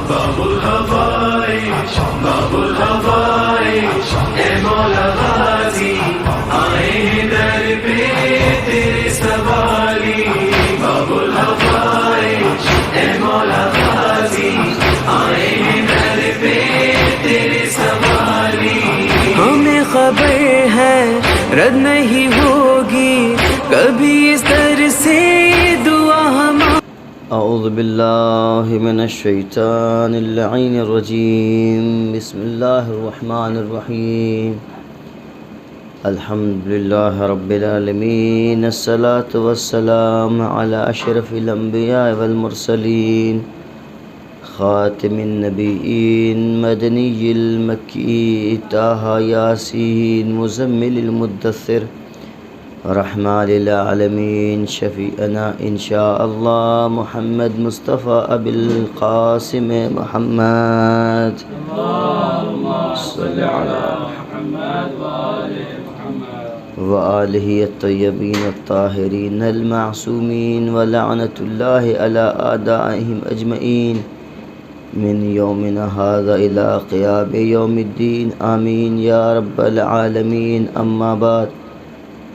باب الحوائج باب الحوائج اے مولا غازی آئے ہیں در پہ تیرے سوالی باب الحوائج اے مولا غازی آئے ہیں در پہ تیرے سوالی ہمیں خبر ہے رد نہیں ہوگی کبھی اس در سے دعا ہماری اعوذ باللہ من الشیطان اللعین الرجیم بسم اللہ الرحمن الرحیم الحمد للہ رب العالمین الصلاة والسلام علی اشرف الانبیاء والمرسلین خاتم النبیین مدنی المکی طہ یاسین مزمل المدثر رحمة للعالمین شفیعنا انشاءاللہ محمد مصطفیٰ ابی القاسم محمد اللهم صل على محمد وآل محمد وآلہ الطیبین الطاہرین المعصومین ولعنۃ اللہ علی اعدائہم اجمعین من یومنا ھذا الی قیام یوم الدین آمین یا رب العالمین اما بعد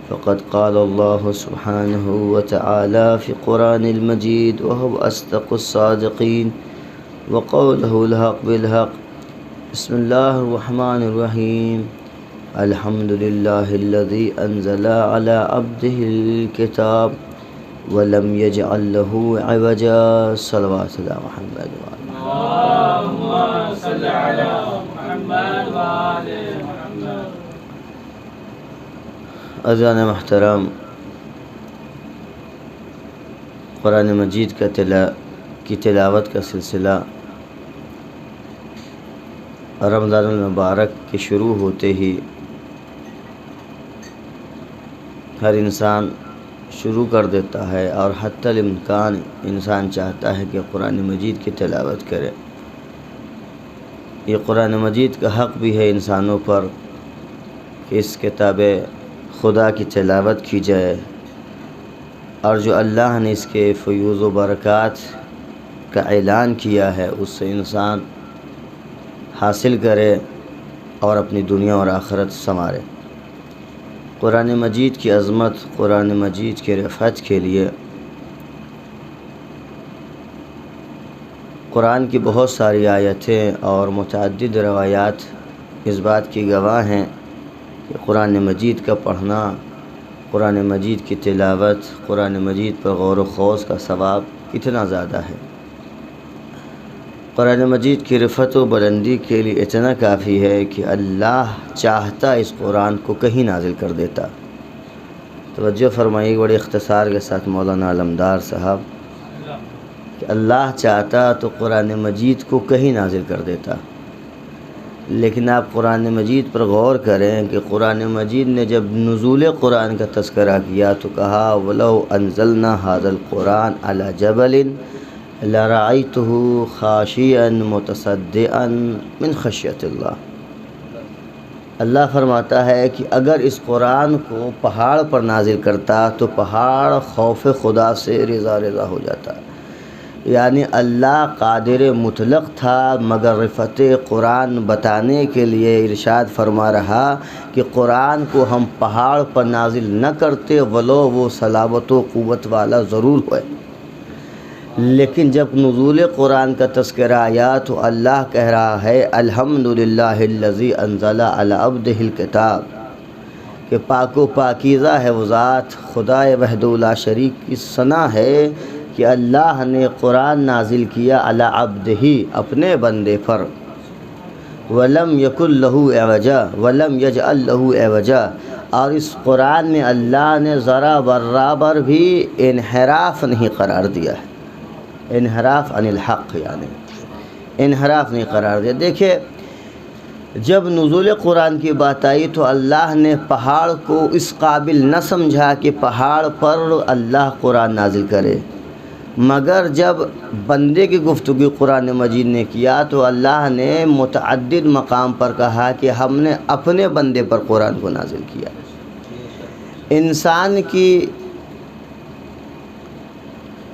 فقد قال الله سبحانه وتعالى في قرآن المجيد وهو أصدق الصادقين وقوله الحق بالحق بسم الله الرحمن الرحيم الحمد لله الذي أنزل على عبده الكتاب ولم يجعل له عوجا صلوات على محمد وعلى اللهم صل على محمد وآل محمد اذان محترم قرآن مجید کی تلاوت کا سلسلہ رمضان المبارک کے شروع ہوتے ہی ہر انسان شروع کر دیتا ہے اور حتی الامکان انسان چاہتا ہے کہ قرآن مجید کی تلاوت کرے۔ یہ قرآن مجید کا حق بھی ہے انسانوں پر کہ اس کتاب خدا کی تلاوت کی جائے، اور جو اللہ نے اس کے فیوز و برکات کا اعلان کیا ہے اس سے انسان حاصل کرے اور اپنی دنیا اور آخرت سنوارے۔ قرآن مجید کی عظمت، قرآن مجید کے رفعت کے لیے قرآن کی بہت ساری آیتیں اور متعدد روایات اس بات کی گواہ ہیں کہ قرآن مجید کا پڑھنا، قرآن مجید کی تلاوت، قرآن مجید پر غور و خوض کا ثواب کتنا زیادہ ہے۔ قرآن مجید کی رفعت و بلندی کے لیے اتنا کافی ہے کہ اللہ چاہتا اس قرآن کو کہیں نازل کر دیتا۔ توجہ فرمائیے بڑے اختصار کے ساتھ مولانا علمدار صاحب کہ اللہ چاہتا تو قرآن مجید کو کہیں نازل کر دیتا، لیکن آپ قرآن مجید پر غور کریں کہ قرآن مجید نے جب نزول قرآن کا تذکرہ کیا تو کہا وَلَوْ أَنزَلْنَا هَذَا الْقُرْآنَ عَلَى جَبَلٍ لَرَأَيْتُهُ خَاشِعًا مُتَصَدِّعًا مِنْ خَشْيَةِ اللَّهِ۔ اللہ فرماتا ہے کہ اگر اس قرآن کو پہاڑ پر نازل کرتا تو پہاڑ خوف خدا سے رضا رضا ہو جاتا۔ یعنی اللہ قادر مطلق تھا، مگر رفعت قرآن بتانے کے لیے ارشاد فرما رہا کہ قرآن کو ہم پہاڑ پر نازل نہ کرتے ولو وہ صلابت و قوت والا ضرور ہوئے۔ لیکن جب نزول قرآن کا تذکرہ آیا تو اللہ کہہ رہا ہے الحمدللہ الذی انزل علی عبدہ الکتاب، کہ پاک و پاکیزہ ہے وہ ذات، خدا وحدہ لا شریک کی ثنا ہے کہ اللہ نے قرآن نازل کیا علی عبدہ، اپنے بندے پر، ولم یکن لہ عوجا ولم یجعل لہ عوجا، اور اس قرآن میں اللہ نے ذرا برابر بھی انحراف نہیں قرار دیا ہے، انحراف عن الحق، یعنی انحراف نہیں قرار دیا۔ دیکھیں جب نزول قرآن کی بات آئی تو اللہ نے پہاڑ کو اس قابل نہ سمجھا کہ پہاڑ پر اللہ قرآن نازل کرے، مگر جب بندے کی گفتگو قرآن مجید نے کیا تو اللہ نے متعدد مقام پر کہا کہ ہم نے اپنے بندے پر قرآن کو نازل کیا۔ انسان کی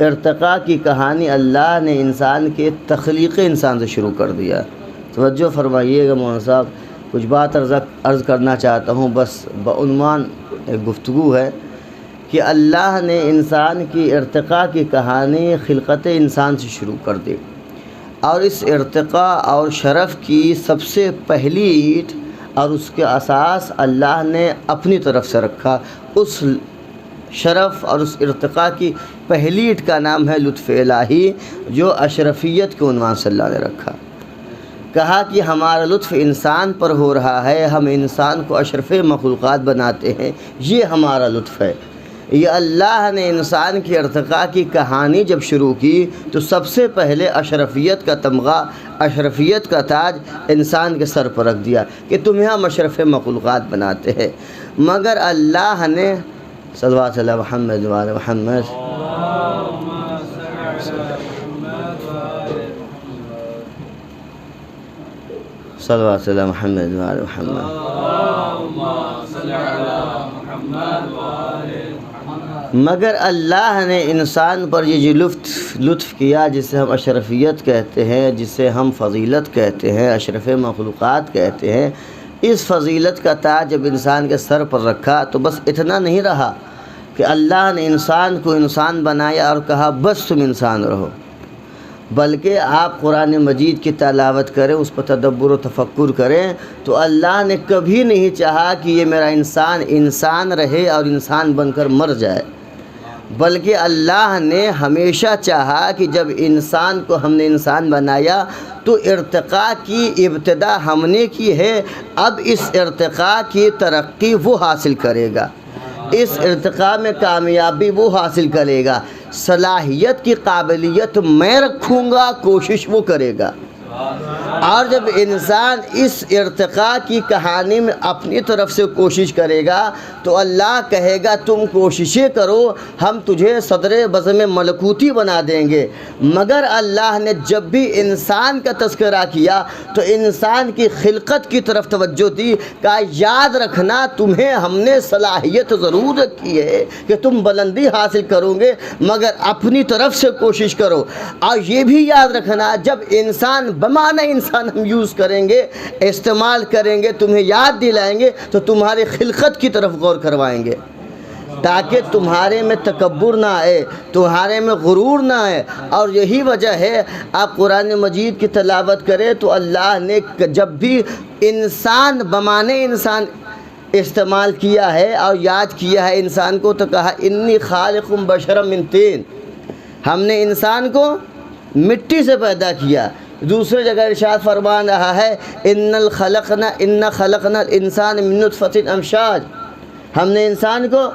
ارتقاء کی کہانی اللہ نے انسان کے تخلیق انسان سے شروع کر دیا۔ توجہ فرمائیے گا مولانا صاحب، کچھ بات عرض کرنا چاہتا ہوں، بس بعنوان ایک گفتگو ہے کہ اللہ نے انسان کی ارتقاء کی کہانی خلقت انسان سے شروع کر دی، اور اس ارتقاء اور شرف کی سب سے پہلی اینٹ اور اس کے اساس اللہ نے اپنی طرف سے رکھا۔ اس شرف اور اس ارتقاء کی پہلی اینٹ کا نام ہے لطف الہی، جو اشرفیت کے عنوان سے اللہ نے رکھا۔ کہا کہ ہمارا لطف انسان پر ہو رہا ہے، ہم انسان کو اشرف مخلوقات بناتے ہیں، یہ ہمارا لطف ہے۔ یہ اللہ نے انسان کی ارتقاء کی کہانی جب شروع کی تو سب سے پہلے اشرفیت کا تمغہ، اشرفیت کا تاج انسان کے سر پر رکھ دیا کہ تمہیں ہم اشرف مخلوقات بناتے ہیں۔ مگر اللہ نے صلوات علی محمد و آل محمد، صلوات علی محمد و آل محمد، مگر اللہ نے انسان پر یہ جو لطف کیا، جسے ہم اشرفیت کہتے ہیں، جسے ہم فضیلت کہتے ہیں، اشرف مخلوقات کہتے ہیں، اس فضیلت کا تاج جب انسان کے سر پر رکھا تو بس اتنا نہیں رہا کہ اللہ نے انسان کو انسان بنایا اور کہا بس تم انسان رہو، بلکہ آپ قرآن مجید کی تلاوت کریں، اس پر تدبر و تفکر کریں تو اللہ نے کبھی نہیں چاہا کہ یہ میرا انسان رہے اور انسان بن کر مر جائے، بلکہ اللہ نے ہمیشہ چاہا کہ جب انسان کو ہم نے انسان بنایا تو ارتقاء کی ابتدا ہم نے کی ہے، اب اس ارتقاء کی ترقی وہ حاصل کرے گا، اس ارتقاء میں کامیابی وہ حاصل کرے گا، صلاحیت کی قابلیت میں رکھوں گا، کوشش وہ کرے گا۔ اور جب انسان اس ارتقاء کی کہانی میں اپنی طرف سے کوشش کرے گا تو اللہ کہے گا تم کوششیں کرو، ہم تجھے صدر بزم ملکوتی بنا دیں گے۔ مگر اللہ نے جب بھی انسان کا تذکرہ کیا تو انسان کی خلقت کی طرف توجہ دی، کہ یاد رکھنا تمہیں ہم نے صلاحیت ضرور رکھی ہے کہ تم بلندی حاصل کرو گے، مگر اپنی طرف سے کوشش کرو۔ اور یہ بھی یاد رکھنا جب انسان بمعنی انسان ہم یوز کریں گے، استعمال کریں گے، تمہیں یاد دلائیں گے تو تمہاری خلقت کی طرف غور کروائیں گے، تاکہ تمہارے میں تکبر نہ آئے، تمہارے میں غرور نہ آئے۔ اور یہی وجہ ہے آپ قرآن مجید کی تلاوت کریں تو اللہ نے جب بھی انسان بمعنی انسان استعمال کیا ہے اور یاد کیا ہے انسان کو تو کہا انی خالق بشرا من طین، ہم نے انسان کو مٹی سے پیدا کیا۔ دوسرے جگہ ارشاد فرمان رہا ہے ان خلقنا الانسان من نطفۃ امشاج، ہم نے انسان کو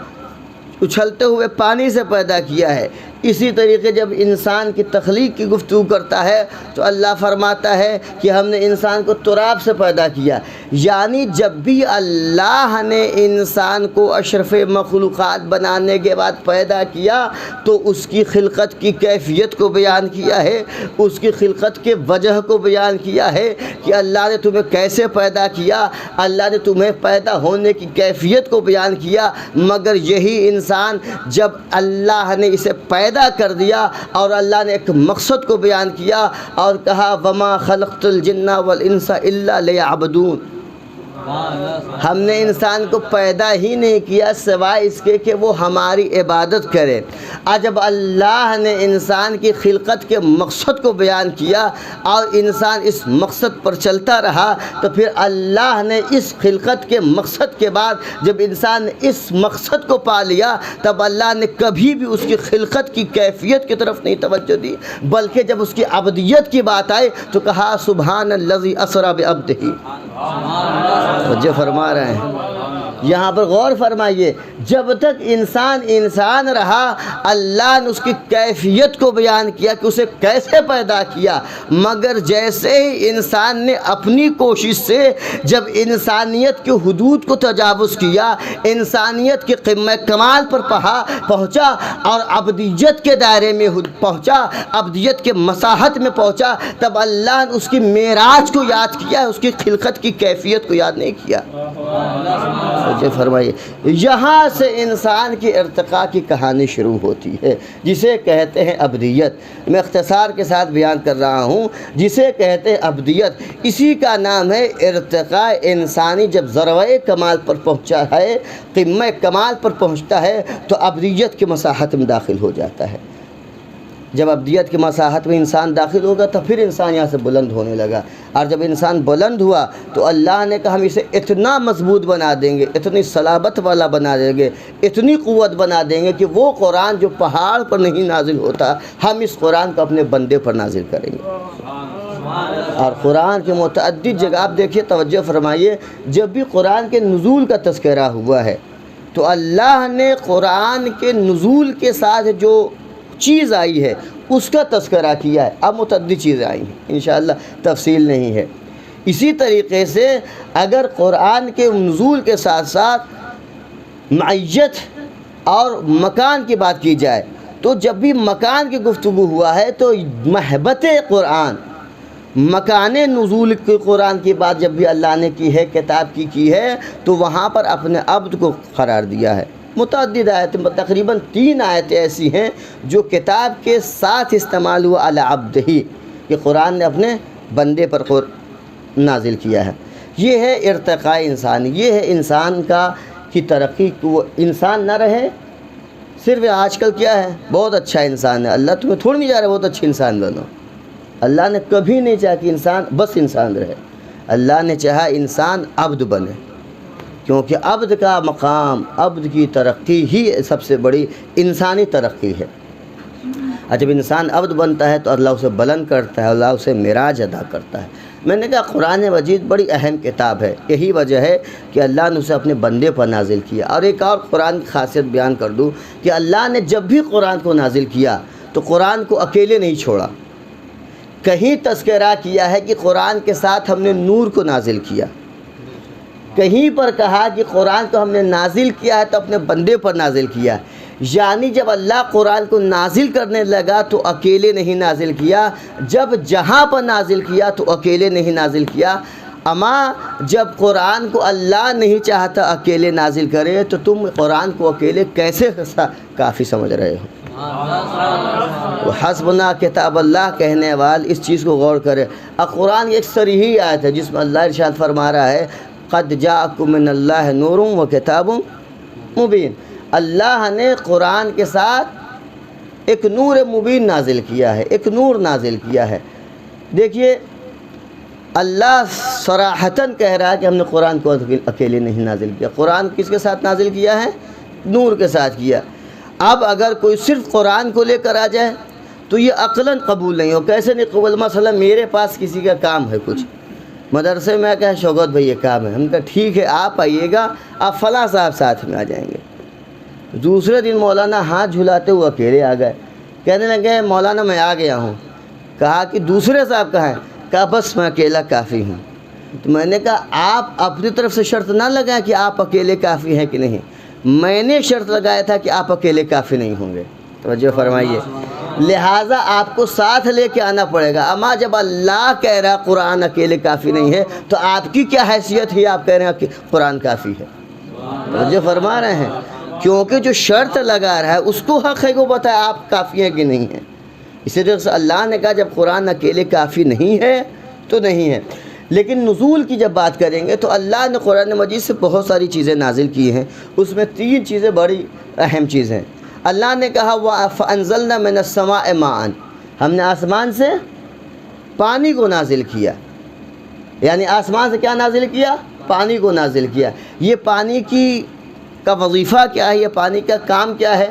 اچھلتے ہوئے پانی سے پیدا کیا ہے۔ اسی طریقے جب انسان کی تخلیق کی گفتگو کرتا ہے تو اللہ فرماتا ہے کہ ہم نے انسان کو تراب سے پیدا کیا، یعنی جب بھی اللہ نے انسان کو اشرف مخلوقات بنانے کے بعد پیدا کیا تو اس کی خلقت کی کیفیت کو بیان کیا ہے، اس کی خلقت کے وجہ کو بیان کیا ہے کہ اللہ نے تمہیں کیسے پیدا کیا، اللہ نے تمہیں پیدا ہونے کی کیفیت کو بیان کیا۔ مگر یہی انسان جب اللہ نے اسے پیدا کر دیا اور اللہ نے ایک مقصد کو بیان کیا اور کہا وما خلقت الجن والانس الا لیعبدون، ہم نے انسان کو پیدا ہی نہیں کیا سوائے اس کے کہ وہ ہماری عبادت کرے۔ آج جب اللہ نے انسان کی خلقت کے مقصد کو بیان کیا اور انسان اس مقصد پر چلتا رہا تو پھر اللہ نے اس خلقت کے مقصد کے بعد جب انسان نے اس مقصد کو پا لیا تب اللہ نے کبھی بھی اس کی خلقت کی کیفیت کی طرف نہیں توجہ دی، بلکہ جب اس کی عبدیت کی بات آئی تو کہا سبحان الذی اسری بعبدہ۔ توجہ فرما رہے ہیں، یہاں پر غور فرمائیے، جب تک انسان رہا اللہ نے اس کی کیفیت کو بیان کیا کہ اسے کیسے پیدا کیا، مگر جیسے ہی انسان نے اپنی کوشش سے جب انسانیت کے حدود کو تجاوز کیا، انسانیت کے قمہ کمال پر پہنچا اور عبدیت کے دائرے میں پہنچا، عبدیت کے مساحت میں پہنچا، تب اللہ نے اس کی معراج کو یاد کیا، اس کی خلقت کی کیفیت کو یاد نہیں کیا۔ توجہ فرمائیے، یہاں سے انسان کی ارتقاء کی کہانی شروع ہوتی ہے، جسے کہتے ہیں ابدیت۔ میں اختصار کے ساتھ بیان کر رہا ہوں، جسے کہتے ہیں ابدیت، اسی کا نام ہے ارتقاء انسانی۔ جب ذروۂ کمال پر پہنچا ہے، قمہ کمال پر پہنچتا ہے، تو ابدیت کی مساحت میں داخل ہو جاتا ہے۔ جب ابدیت کی مساحت میں انسان داخل ہوگا تو پھر انسان یہاں سے بلند ہونے لگا، اور جب انسان بلند ہوا تو اللہ نے کہا ہم اسے اتنا مضبوط بنا دیں گے، اتنی صلابت والا بنا دیں گے، اتنی قوت بنا دیں گے کہ وہ قرآن جو پہاڑ پر نہیں نازل ہوتا، ہم اس قرآن کو اپنے بندے پر نازل کریں گے۔ اور قرآن کے متعدد جگہ آپ دیکھیے، توجہ فرمائیے، جب بھی قرآن کے نزول کا تذکرہ ہوا ہے تو اللہ نے قرآن کے نزول کے ساتھ جو چیز آئی ہے اس کا تذکرہ کیا ہے۔ اب متعدد چیزیں آئی ہیں، انشاءاللہ تفصیل نہیں ہے۔ اسی طریقے سے اگر قرآن کے نزول کے ساتھ ساتھ معیت اور مکان کی بات کی جائے تو جب بھی مکان کی گفتگو ہوا ہے تو محبت قرآن، مکان نزول کے قرآن کی بات جب بھی اللہ نے کی ہے، کتاب کی ہے، تو وہاں پر اپنے عبد کو قرار دیا ہے۔ متعدد آیتیں، تقریباً 3 آیتیں ایسی ہیں جو کتاب کے ساتھ استعمال ہوا علی عبدہ، کہ قرآن نے اپنے بندے پر نازل کیا ہے۔ یہ ہے ارتقاء انسانی، یہ ہے انسان کی ترقی، کہ وہ انسان نہ رہے صرف آج کل کیا ہے بہت اچھا انسان ہے، اللہ تمہیں تھوڑی نہیں جا رہا بہت اچھے انسان بنو۔ اللہ نے کبھی نہیں چاہا کہ انسان بس انسان رہے، اللہ نے چاہا انسان عبد بنے، کیونکہ عبد کا مقام، عبد کی ترقی ہی سب سے بڑی انسانی ترقی ہے۔ اور جب انسان عبد بنتا ہے تو اللہ اسے بلند کرتا ہے، اللہ اسے معراج ادا کرتا ہے۔ میں نے کہا قرآن مجید بڑی اہم کتاب ہے، یہی وجہ ہے کہ اللہ نے اسے اپنے بندے پر نازل کیا۔ اور ایک اور قرآن کی خاصیت بیان کر دوں کہ اللہ نے جب بھی قرآن کو نازل کیا تو قرآن کو اکیلے نہیں چھوڑا، کہیں تذکرہ کیا ہے کہ قرآن کے ساتھ ہم نے نور کو نازل کیا، کہیں پر کہا کہ قرآن کو ہم نے نازل کیا ہے تو اپنے بندے پر نازل کیا۔ یعنی جب اللہ قرآن کو نازل کرنے لگا تو اکیلے نہیں نازل کیا، جب جہاں پر نازل کیا تو اکیلے نہیں نازل کیا۔ اما جب قرآن کو اللہ نہیں چاہتا اکیلے نازل کرے تو تم قرآن کو اکیلے کیسے کافی سمجھ رہے ہو؟ حسبنا کتاب اللہ کہنے والے اس چیز کو غور کرے۔ اب قرآن ایک صریحی آیت ہے جس میں اللہ ارشاد فرما رہا ہے قد جاءکم من اللہ نور و کتاب مبین۔ اللہ نے قرآن کے ساتھ ایک نور مبین نازل کیا ہے، ایک نور نازل کیا ہے۔ دیکھیے اللہ صراحتاً کہہ رہا ہے کہ ہم نے قرآن کو اکیلے نہیں نازل کیا، قرآن کس کے ساتھ نازل کیا ہے؟ نور کے ساتھ کیا۔ اب اگر کوئی صرف قرآن کو لے کر آ جائے تو یہ عقلاً قبول نہیں ہو۔ کیسے نہیں قبول؟ مثلا میرے پاس کسی کا کام ہے کچھ، مدرسے میں کہا شوکت بھائی یہ کام ہے، ہم کہا ٹھیک ہے آپ آئیے گا، آپ فلاں صاحب ساتھ میں آ جائیں گے۔ دوسرے دن مولانا ہاتھ جھلاتے ہوئے اکیلے آ گئے، کہنے لگے مولانا میں آ گیا ہوں۔ کہا کہ دوسرے صاحب کہاں ہیں؟ کہا بس میں اکیلا کافی ہوں۔ تو میں نے کہا آپ اپنی طرف سے شرط نہ لگائیں کہ آپ اکیلے کافی ہیں کہ نہیں، میں نے شرط لگایا تھا کہ آپ اکیلے کافی نہیں ہوں گے۔ توجہ فرمائیے، لہٰذا آپ کو ساتھ لے کے آنا پڑے گا۔ اما جب اللہ کہہ رہا قرآن اکیلے کافی نہیں ہے تو آپ کی کیا حیثیت ہے آپ کہہ رہے ہیں کہ قرآن کافی ہے؟ توجہ فرما رہے ہیں، کیونکہ جو شرط لگا رہا ہے اس کو حق ہے کہ بتائے آپ کافی ہیں کہ نہیں ہیں۔ اسی طرح سے اللہ نے کہا جب قرآن اکیلے کافی نہیں ہے تو نہیں ہے۔ لیکن نزول کی جب بات کریں گے تو اللہ نے قرآن مجید سے بہت ساری چیزیں نازل کی ہیں، اس میں 3 چیزیں بڑی اہم چیزیں۔ اللہ نے کہا وَأَنزَلْنَا مِنَ السَّمَاءِ مَاءً، ہم نے آسمان سے پانی کو نازل کیا۔ یعنی آسمان سے کیا نازل کیا؟ پانی کو نازل کیا۔ یہ پانی کا وظیفہ کیا ہے، یہ پانی کا کام کیا ہے؟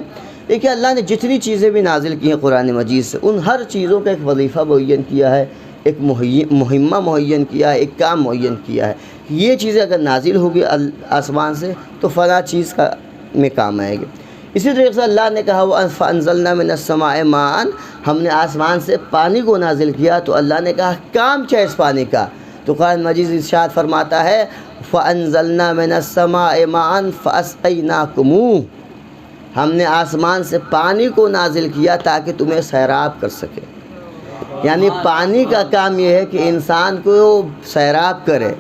دیکھیے اللہ نے جتنی چیزیں بھی نازل کی ہیں قرآن مجید سے، ان ہر چیزوں کا ایک وظیفہ معین کیا ہے، ایک مہمہ معین کیا ہے، ایک کام معین کیا ہے۔ یہ چیزیں اگر نازل ہوگی آسمان سے تو فلاں چیز میں کام آئے گی۔ اسی طریقے سے اللہ نے کہا فَأَنزَلْنَا مِنَ السَّمَاءِ مَاءً، ہم نے آسمان سے پانی کو نازل کیا۔ تو اللہ نے کہا کام کیا اس پانی کا؟ تو قرآن مجید ارشاد فرماتا ہے فَأَنزَلْنَا مِنَ السَّمَاءِ مَاءً فَأَسْقَيْنَاكُمُوهُ، ہم نے آسمان سے پانی کو نازل کیا تاکہ تمہیں سیراب کر سکے۔ یعنی پانی کا کام یہ ہے کہ انسان کو سیراب کرے،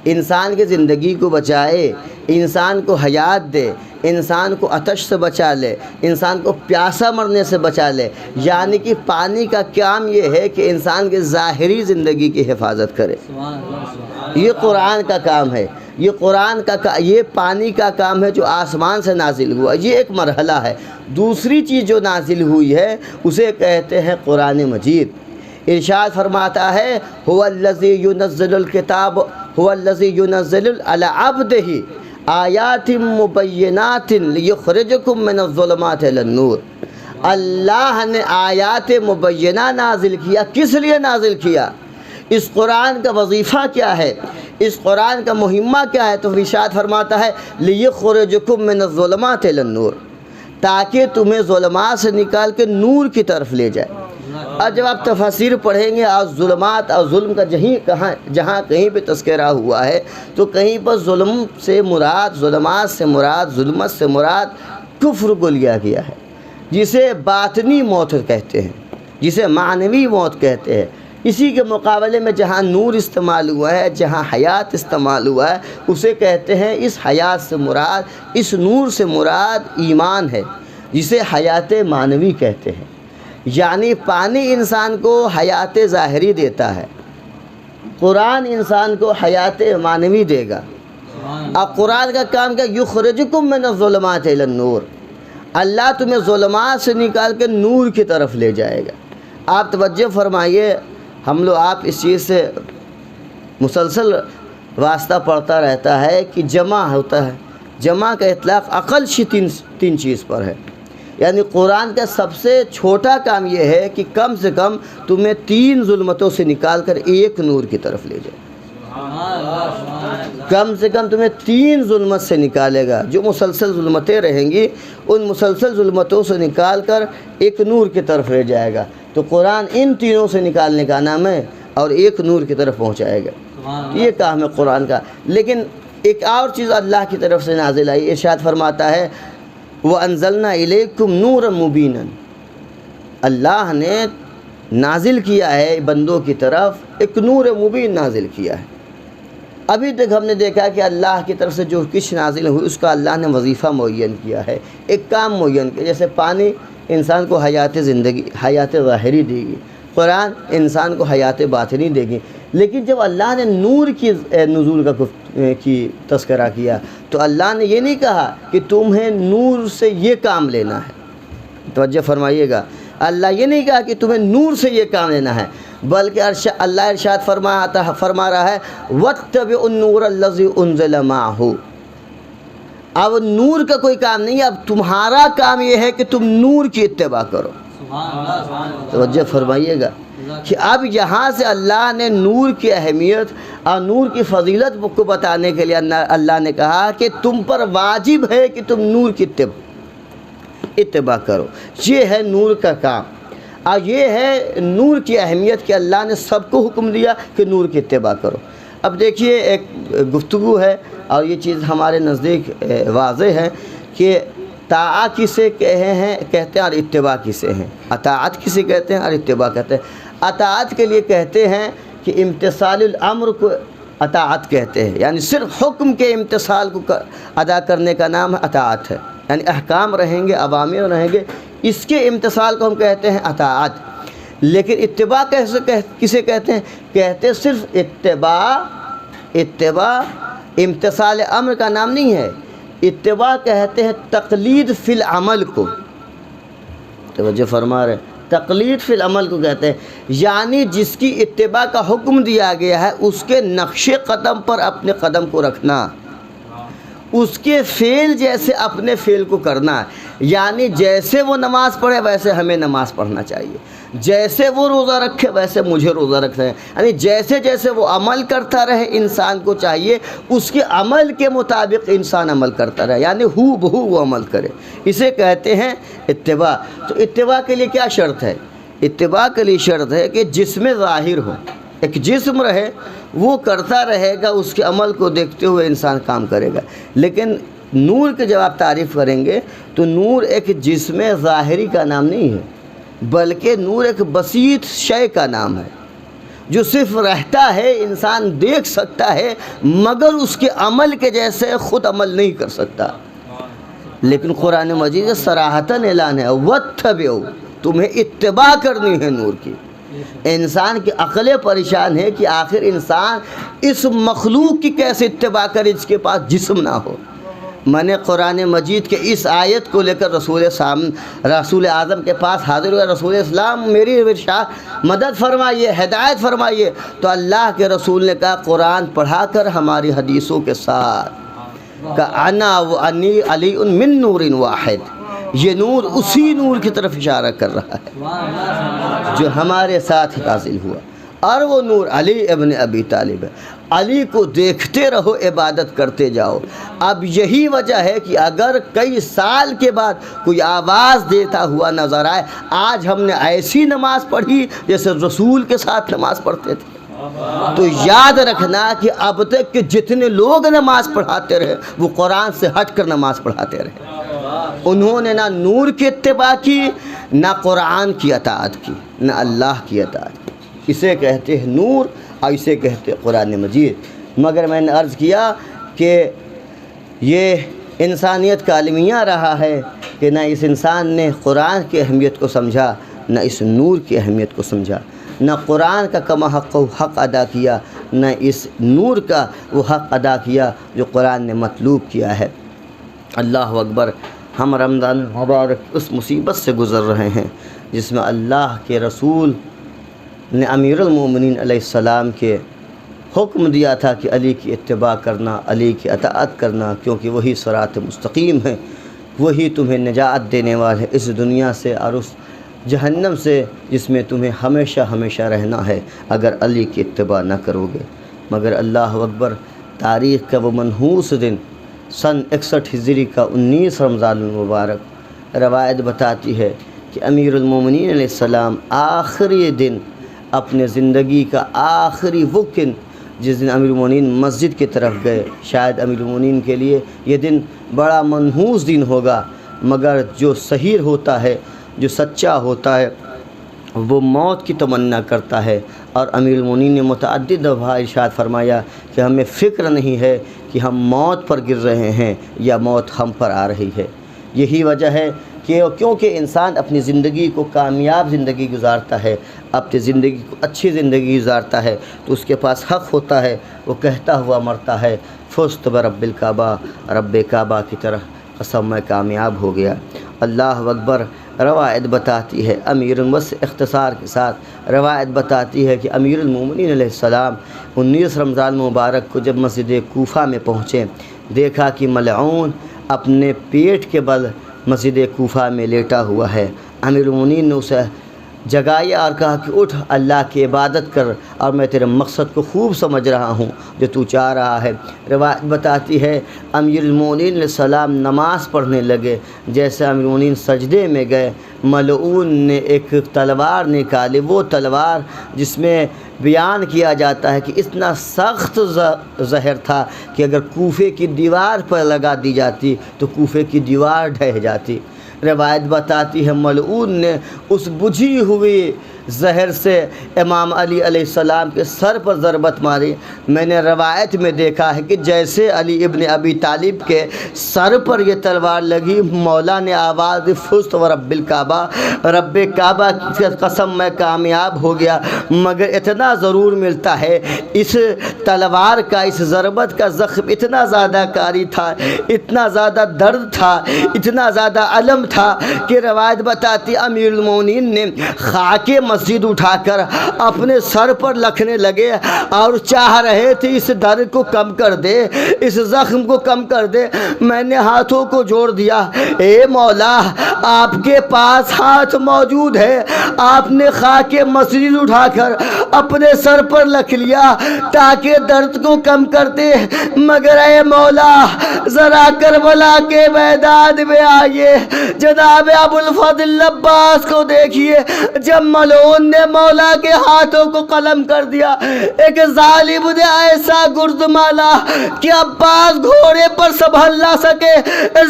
انسان کی زندگی کو بچائے، انسان کو حیات دے، انسان کو آتش سے بچا لے، انسان کو پیاسا مرنے سے بچا لے۔ یعنی کہ پانی کا کام یہ ہے کہ انسان کی ظاہری زندگی کی حفاظت کرے۔ یہ قرآن کا کام ہے، یہ قرآن کا یہ پانی کا کام ہے جو آسمان سے نازل ہوا، یہ ایک مرحلہ ہے۔ دوسری چیز جو نازل ہوئی ہے اسے کہتے ہیں قرآن مجید۔ ارشاد فرماتا ہے هو الذی ينزل الکتاب هو الذی ينزل على عبده آیات مبینات لیخرجکم من الظلمات الی النور۔ اللہ نے آیات مبینہ نازل کیا، کس لیے نازل کیا؟ اس قرآن کا وظیفہ کیا ہے؟ اس قرآن کا مہمہ کیا ہے؟ تو ارشاد فرماتا ہے لیخرجکم من الظلمات الی النور، تاکہ تمہیں ظلمات سے نکال کے نور کی طرف لے جائے۔ اور جب آپ تفاسیر پڑھیں گے اور ظلمات اور ظلم کا جہاں کہیں پہ تذکرہ ہوا ہے تو کہیں پر ظلم سے مراد، ظلمات سے مراد، ظلمت سے مراد کفر کو لیا گیا ہے، جسے باطنی موت کہتے ہیں، جسے معنوی موت کہتے ہیں۔ اسی کے مقابلے میں جہاں نور استعمال ہوا ہے، جہاں حیات استعمال ہوا ہے، اسے کہتے ہیں اس حیات سے مراد، اس نور سے مراد ایمان ہے، جسے حیات معنوی کہتے ہیں۔ یعنی پانی انسان کو حیات ظاہری دیتا ہے، قرآن انسان کو حیات معنوی دے گا۔ اب قرآن کا کام کیا؟ یخرجکم من الظلمات الی النور، اللہ تمہیں ظلمات سے نکال کے نور کی طرف لے جائے گا۔ آپ توجہ فرمائیے، آپ اس چیز سے مسلسل واسطہ پڑتا رہتا ہے کہ جمع ہوتا ہے، جمع کا اطلاق اقل تین چیز پر ہے۔ یعنی قرآن کا سب سے چھوٹا کام یہ ہے کہ کم سے کم تمہیں 3 ظلمتوں سے نکال کر ایک نور کی طرف لے جائے۔ کم سے کم تمہیں 3 ظلمت سے نکالے گا، جو مسلسل ظلمتیں رہیں گی ان مسلسل ظلمتوں سے نکال کر ایک نور کی طرف لے جائے گا۔ تو قرآن ان تینوں سے نکالنے کا نام ہے اور ایک نور کی طرف پہنچائے گا، یہ کام ہے قرآن کا۔ لیکن ایک اور چیز اللہ کی طرف سے نازل آئی، ارشاد فرماتا ہے وَأَنزَلْنَا إِلَيْكُمْ نُورًا مُبِينًا، اللہ نے نازل کیا ہے بندوں کی طرف ایک نور مبین نازل کیا ہے۔ ابھی تک ہم نے دیکھا کہ اللہ کی طرف سے جو کچھ نازل ہوئی اس کا اللہ نے وظیفہ معین کیا ہے، ایک کام معین کیا۔ جیسے پانی انسان کو حیات زندگی، حیات ظاہری دے گی، قرآن انسان کو حیات باطنی دے گی۔ لیکن جب اللہ نے نور کی نزول کی تذکرہ کیا تو اللہ نے یہ نہیں کہا کہ تمہیں نور سے یہ کام لینا ہے، توجہ فرمائیے گا، اللہ یہ نہیں کہا کہ تمہیں نور سے یہ کام لینا ہے، بلکہ اللہ ارشاد فرما رہا ہے وَاتَّبِعُوا النُّورَ الَّذِي أُنزِلَ مَعَهُ۔ اب نور کا کوئی کام نہیں ہے، اب تمہارا کام یہ ہے کہ تم نور کی اتباع کرو۔ توجہ فرمائیے گا کہ اب یہاں سے اللہ نے نور کی اہمیت اور نور کی فضیلت کو بتانے کے لیے اللہ نے کہا کہ تم پر واجب ہے کہ تم نور کی اتباع کرو۔ یہ ہے نور کا کام، اور یہ ہے نور کی اہمیت کہ اللہ نے سب کو حکم دیا کہ نور کی اتباع کرو۔ اب دیکھیے ایک گفتگو ہے اور یہ چیز ہمارے نزدیک واضح ہے کہ طاعت کسے کہتے ہیں اور اتباع کسے ہیں، اطاعت کسے کہتے ہیں اور اتباع کہتے ہیں۔ اطاعت کے لیے کہتے ہیں کہ امتثال الامر کو اطاعت کہتے ہیں، یعنی صرف حکم کے امتثال کو ادا کرنے کا نام اطاعت ہے، یعنی احکام رہیں گے، اوامر رہیں گے، اس کے امتثال کو ہم کہتے ہیں اطاعت۔ لیکن اتباع کسے کہتے ہیں؟ کہتے صرف اتباع امتثال امر کا نام نہیں ہے، اتباع کہتے ہیں تقلید فی العمل کو، توجہ فرما رہے ہیں، تقلید فی العمل کو کہتے ہیں، یعنی جس کی اتباع کا حکم دیا گیا ہے اس کے نقش قدم پر اپنے قدم کو رکھنا، اس کے فعل جیسے اپنے فعل کو کرنا، یعنی جیسے وہ نماز پڑھے ویسے ہمیں نماز پڑھنا چاہیے، جیسے وہ روزہ رکھے ویسے مجھے روزہ رکھنا ہے، یعنی جیسے جیسے وہ عمل کرتا رہے انسان کو چاہیے اس کے عمل کے مطابق انسان عمل کرتا رہے، یعنی ہو بہو وہ عمل کرے، اسے کہتے ہیں اتباع۔ تو اتباع کے لیے کیا شرط ہے؟ اتباع کے لیے شرط ہے کہ جسم ظاہر ہو، ایک جسم رہے وہ کرتا رہے گا، اس کے عمل کو دیکھتے ہوئے انسان کام کرے گا۔ لیکن نور کے جب آپ تعریف کریں گے تو نور ایک جسم ظاہری کا نام نہیں ہے، بلکہ نور ایک بسیط شے کا نام ہے، جو صرف رہتا ہے، انسان دیکھ سکتا ہے مگر اس کے عمل کے جیسے خود عمل نہیں کر سکتا۔ لیکن قرآن مجید صراحتاً اعلان ہے وَاتَّبِعُوا، تمہیں اتباع کرنی ہے نور کی۔ انسان کی عقلیں پریشان ہے کہ آخر انسان اس مخلوق کی کیسے اتباع کرے جس کے پاس جسم نہ ہو۔ میں نے قرآن مجید کے اس آیت کو لے کر رسول اعظم کے پاس حاضر ہوا، رسول اسلام میری ارشاد مدد فرمائیے، ہدایت فرمائیے۔ تو اللہ کے رسول نے کہا قرآن پڑھا کر ہماری حدیثوں کے ساتھ کہ انا و انی علی من نور واحد، یہ نور اسی نور کی طرف اشارہ کر رہا ہے جو ہمارے ساتھ نازل ہوا، اور وہ نور علی ابن ابی طالب ہے۔ علی کو دیکھتے رہو، عبادت کرتے جاؤ۔ اب یہی وجہ ہے کہ اگر کئی سال کے بعد کوئی آواز دیتا ہوا نظر آئے، آج ہم نے ایسی نماز پڑھی جیسے رسول کے ساتھ نماز پڑھتے تھے، تو یاد رکھنا کہ اب تک کہ جتنے لوگ نماز پڑھاتے رہے وہ قرآن سے ہٹ کر نماز پڑھاتے رہے۔ انہوں نے نہ نور کی اتباع کی، نہ قرآن کی اطاعت کی، نہ اللہ کی اطاعت کی۔ اسے کہتے ہیں نور اور اسے کہتے ہیں قرآن مجید۔ مگر میں نے عرض کیا کہ یہ انسانیت کا المیہ رہا ہے کہ نہ اس انسان نے قرآن کی اہمیت کو سمجھا، نہ اس نور کی اہمیت کو سمجھا، نہ قرآن کا کما حق ادا کیا، نہ اس نور کا وہ حق ادا کیا جو قرآن نے مطلوب کیا ہے۔ اللہ اکبر۔ ہم رمضان مبارک اس مصیبت سے گزر رہے ہیں جس میں اللہ کے رسول نے امیر المومنین علیہ السلام کے حکم دیا تھا کہ علی کی اتباع کرنا، علی کی اطاعت کرنا، کیونکہ وہی صراط مستقیم ہے، وہی تمہیں نجات دینے والے ہے اس دنیا سے اور اس جہنم سے جس میں تمہیں ہمیشہ ہمیشہ رہنا ہے اگر علی کی اتباع نہ کرو گے۔ مگر اللہ اکبر، تاریخ کا وہ منحوس دن سن 61 ہجری کا 19 رمضان المبارک روایت بتاتی ہے کہ امیر المومنین علیہ السلام آخری دن اپنے زندگی کا آخری وہ دن جس دن امیر المومنین مسجد کی طرف گئے، شاید امیر المومنین کے لیے یہ دن بڑا منحوس دن ہوگا، مگر جو صحیح ہوتا ہے، جو سچا ہوتا ہے، وہ موت کی تمنا کرتا ہے۔ اور امیر المومنین نے متعدد دفعہ ارشاد فرمایا کہ ہمیں فکر نہیں ہے کہ ہم موت پر گر رہے ہیں یا موت ہم پر آ رہی ہے۔ یہی وجہ ہے کہ کیونکہ انسان اپنی زندگی کو کامیاب زندگی گزارتا ہے، اپنی زندگی کو اچھی زندگی گزارتا ہے، تو اس کے پاس حق ہوتا ہے، وہ کہتا ہوا مرتا ہے فزت برب الکعبہ، رب کعبہ کی طرح قسم میں کامیاب ہو گیا۔ اللہ اکبر۔ روایت بتاتی ہے امیر بس اختصار کے ساتھ روایت بتاتی ہے کہ امیر المومنین علیہ السلام 19 رمضان مبارک کو جب مسجد کوفہ میں پہنچے، دیکھا کہ ملعون اپنے پیٹ کے بل مسجد کوفہ میں لیٹا ہوا ہے۔ امیر المومنین نے اسے جگایا اور کہا کہ اٹھ، اللہ کی عبادت کر، اور میں تیرے مقصد کو خوب سمجھ رہا ہوں جو تو چاہ رہا ہے۔ روایت بتاتی ہے امیر المومنین علیہ السلام نماز پڑھنے لگے، جیسے امیر المومنین سجدے میں گئے، ملعون نے ایک تلوار نکالی، وہ تلوار جس میں بیان کیا جاتا ہے کہ اتنا سخت زہر تھا کہ اگر کوفے کی دیوار پر لگا دی جاتی تو کوفے کی دیوار ڈھہ جاتی۔ روایت بتاتی ہے ملعون نے اس بجھی ہوئی زہر سے امام علی علیہ السلام کے سر پر ضربت ماری۔ میں نے روایت میں دیکھا ہے کہ جیسے علی ابن ابی طالب کے سر پر یہ تلوار لگی، مولا نے آواز دی فزت ورب الکعبہ، رب کعبہ کی قسم میں کامیاب ہو گیا۔ مگر اتنا ضرور ملتا ہے اس تلوار کا، اس ضربت کا زخم اتنا زیادہ کاری تھا، اتنا زیادہ درد تھا، اتنا زیادہ علم تھا کہ روایت بتاتی امیر المومنین نے خاک مسجد اٹھا کر اپنے سر پر لکھنے لگے اور چاہ رہے تھے اس درد کو کم کر دے، اس زخم کو کم کر دے۔ میں نے ہاتھوں کو جوڑ دیا، اے مولا آپ کے پاس ہاتھ موجود ہے، آپ نے خاک مسجد اٹھا کر اپنے سر پر لکھ لیا تاکہ درد کو کم کر دے، مگر اے مولا ذرا کربلا کے میدان میں آئیے، جناب ابو الفضل عباس کو دیکھیے، جب ملعون ان نے مولا کے ہاتھوں کو قلم کر دیا. ایک ظالم نے ایسا گرد مالا کہ عباس گھوڑے پر سنبھل نہ سکے,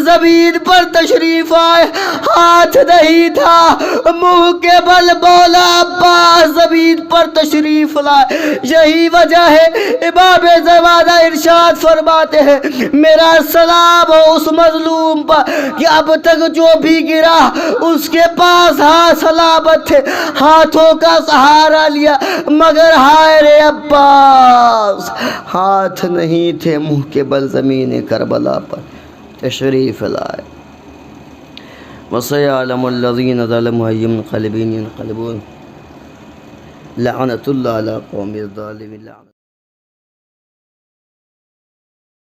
زمین پر تشریف آئے, ہاتھ نہیں تھا, منہ کے بل مولا عباس زمین پر تشریف لائے. یہی وجہ ہے امام زمانہ ارشاد فرماتے ہیں میرا سلام ہو اس مظلوم پر کہ اب تک جو بھی گرا اس کے پاس ہاتھ سلامت تھے, ہاتھوں کا سہارا لیا, مگر ہائے رے عباس ہاتھ نہیں تھے, منہ کے بل زمین کربلا پر تشریف لائے. وَسَيَعْلَمُ الَّذِينَ ظَلَمُوا أَيُّ مُنْقَلِبٍ يَنْقَلِبُونَ. لعنت اللہ علی قوم الظالمین.